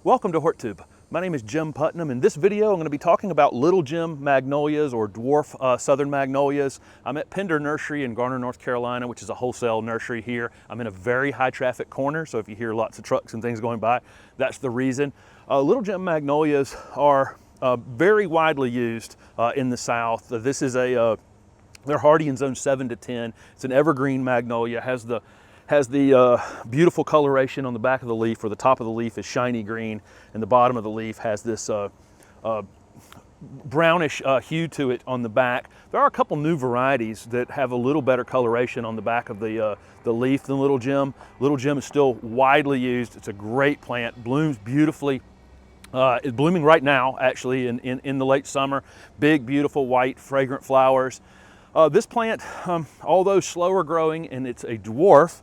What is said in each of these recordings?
Welcome to HortTube. My name is Jim Putnam. In this video, I'm going to be talking about Little Gem Magnolias or dwarf southern magnolias. I'm at Pender Nursery in Garner, North Carolina, which is a wholesale nursery here. I'm in a very high traffic corner, so if you hear lots of trucks and things going by, that's the reason. Little Gem Magnolias are very widely used in the South. This is they're hardy in zone 7 to 10. It's an evergreen magnolia, has the beautiful coloration on the back of the leaf, where the top of the leaf is shiny green and the bottom of the leaf has this brownish hue to it on the back. There are a couple new varieties that have a little better coloration on the back of the leaf than Little Gem. Little Gem is still widely used. It's a great plant, blooms beautifully. It's blooming right now, actually, in the late summer. Big, beautiful, white, fragrant flowers. This plant, although slower growing and it's a dwarf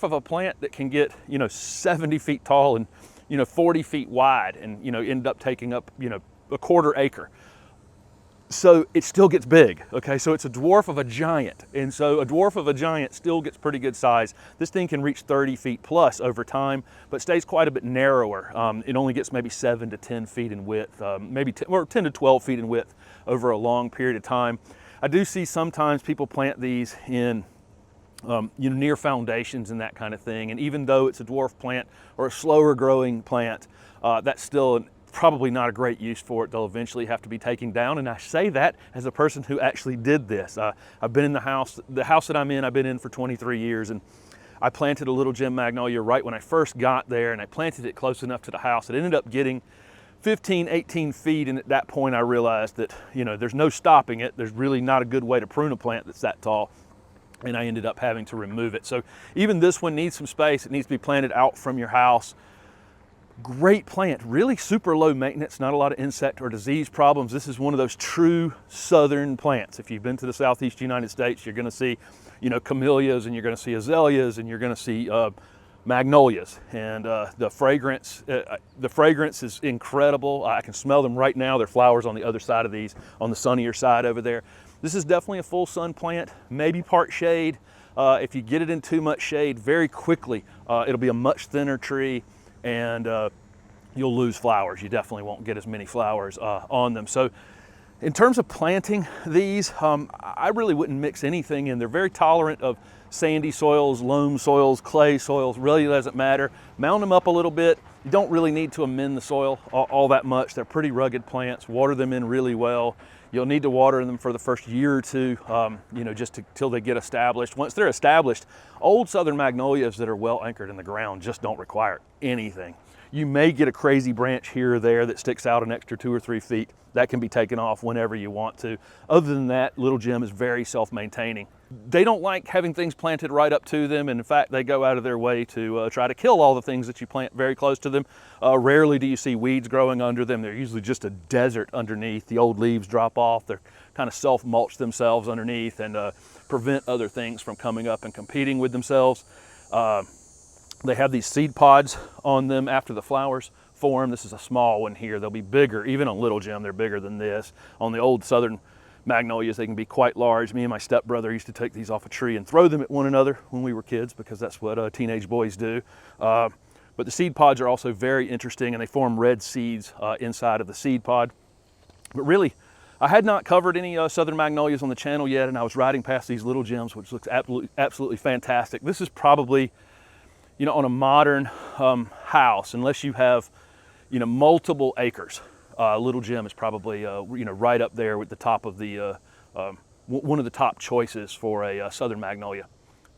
of a plant that can get, 70 feet tall and, 40 feet wide and, end up taking up, a quarter acre. So it still gets big, okay? So it's a dwarf of a giant. And so a dwarf of a giant still gets pretty good size. This thing can reach 30 feet plus over time, but stays quite a bit narrower. It only gets maybe 7 to 10 feet in width, maybe 10 to 12 feet in width over a long period of time. I do see sometimes people plant these in near foundations and that kind of thing. And even though it's a dwarf plant or a slower growing plant, that's still probably not a great use for it. They'll eventually have to be taken down. And I say that as a person who actually did this. I've been in the house that I'm in, I've been in for 23 years. And I planted a Little Gem Magnolia right when I first got there, and I planted it close enough to the house. It ended up getting 15, 18 feet, and at that point I realized that, there's no stopping it. There's really not a good way to prune a plant that's that tall, and I ended up having to remove it. So even this one needs some space. It needs to be planted out from your house. Great plant, really super low maintenance, not a lot of insect or disease problems. This is one of those true southern plants. If you've been to the southeast United States, you're gonna see, camellias, and you're gonna see azaleas, and you're gonna see magnolias, and the fragrance is incredible. I can smell them right now. There are flowers on the other side of these, on the sunnier side over there. This is definitely a full sun plant, maybe part shade. If you get it in too much shade, very quickly it'll be a much thinner tree, and you'll lose flowers. You definitely won't get as many flowers on them. So in terms of planting these, I really wouldn't mix anything in. They're very tolerant of sandy soils, loam soils, clay soils, really doesn't matter. Mound them up a little bit. You don't really need to amend the soil all that much. They're pretty rugged plants. Water them in really well. You'll need to water them for the first year or two, just till they get established. Once they're established, old southern magnolias that are well anchored in the ground just don't require anything. You may get a crazy branch here or there that sticks out an extra 2 or 3 feet. That can be taken off whenever you want to. Other than that, Little Gem is very self-maintaining. They don't like having things planted right up to them, and in fact, they go out of their way to try to kill all the things that you plant very close to them. Rarely do you see weeds growing under them. They're usually just a desert underneath. The old leaves drop off. They're kind of self-mulch themselves underneath and prevent other things from coming up and competing with themselves. They have these seed pods on them after the flowers form. This is a small one here. They'll be bigger. Even on Little Gem, they're bigger than this. On the old southern magnolias, they can be quite large. Me and my stepbrother used to take these off a tree and throw them at one another when we were kids, because that's what teenage boys do. But the seed pods are also very interesting, and they form red seeds inside of the seed pod. But really, I had not covered any southern magnolias on the channel yet, and I was riding past these Little Gems, which looks absolutely fantastic. This is probably, on a modern house, unless you have, multiple acres, Little Gem is probably, right up there with the top of the, one of the top choices for a southern magnolia.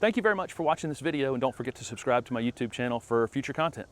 Thank you very much for watching this video, and don't forget to subscribe to my YouTube channel for future content.